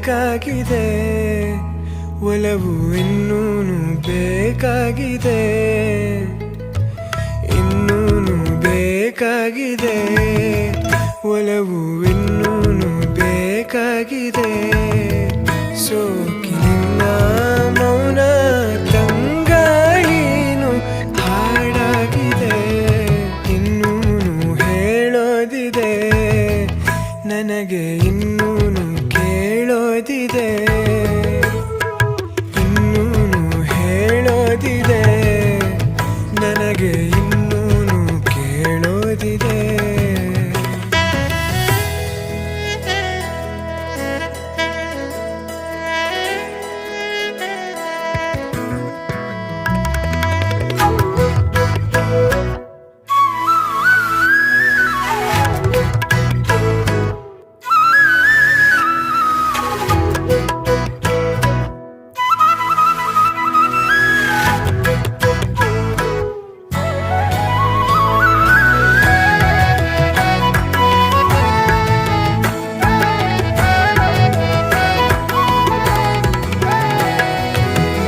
ಬೇಕಾಗಿದೆ, ಒಲವು ಇನ್ನೂನು ಬೇಕಾಗಿದೆ, ಇನ್ನೂನು ಬೇಕಾಗಿದೆ, ಒಲವು ಇನ್ನೂನು ಬೇಕಾಗಿದೆ. ಸೋಕಿನಿನ್ನ ಮೌನ ತಂಗಾಳಿನು ಹಾಡಾಗಿದೆ, ಇನ್ನೂನು ಹೇಳೋದಿದೆ, ನನಗೆ ಇನ್ನೂನು ಕೇಳೋದಿದೆ, ಇನ್ನೂನು ಹೇಳೋದಿದೆ, ನನಗೆ ಇನ್ನೂನು ಕೇಳೋದಿದೆ.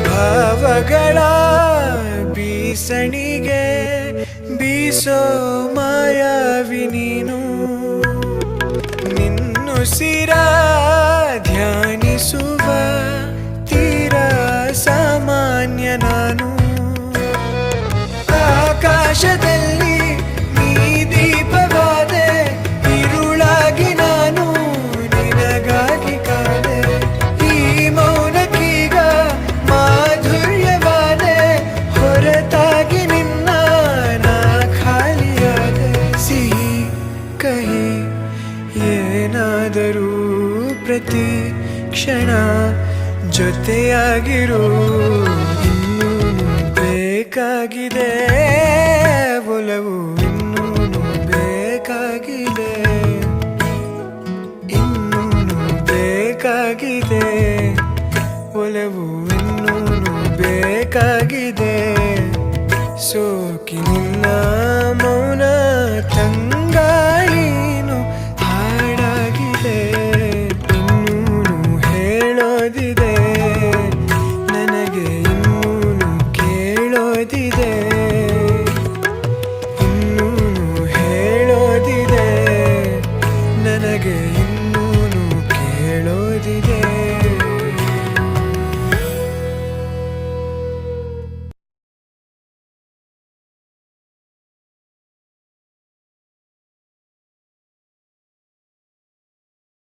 ಭಾವಗಳ ಬೀಸಣಿಗೆ ಬೀಸೋ ಮಾಯಾವಿ ನೀನು, ನಿನ್ನುಸಿರ ಧ್ಯಾನಿಸುವ ತೀರ ಸಾಮಾನ್ಯ ನಾನು. ಆಕಾಶದಲ್ಲಿ ನೀ ದೀಪವಾದೆ, ഇരുಳಾಗಿ ನಾನು ನಿನಗಾಗಿ ಕಾದೆ, ಈ ಮೌನಕ್ಕೀಗ ಮಾಧುರ್ಯವಾದೆ, ಹೊರತಾಗಿ ನಿನ್ನ ನಾ ಖಾಲಿಯಾದೆ. ಸಿಹಿ ಕಹಿ ಏನಾದರೂ ಪ್ರತಿ ಕ್ಷಣ ಜೊತೆಯಾಗಿರು, ಇನ್ನೂನು ಬೇಕಾಗಿದೆ, ಒಲವು ಇನ್ನೂನು ಬೇಕಾಗಿದೆ, ಇನ್ನೂನು ಬೇಕಾಗಿದೆ, ಒಲವು ಇನ್ನೂನು ಬೇಕಾಗಿದೆ. ಸೋಕಿನಿನ್ನ ಮೌನ ತಂಗಾಳಿನು ಹಾಡಾಗಿದೆ, ಇನ್ನೂನು ಹೇಳೋದಿದೆ, ನನಗೆ ಇನ್ನೂನು ಕೇಳೋದಿದೆ, ಇನ್ನೂನು ಹೇಳೋದಿದೆ, ನನಗೆ ಇನ್ನೂನು ಕೇಳೋದಿದೆ.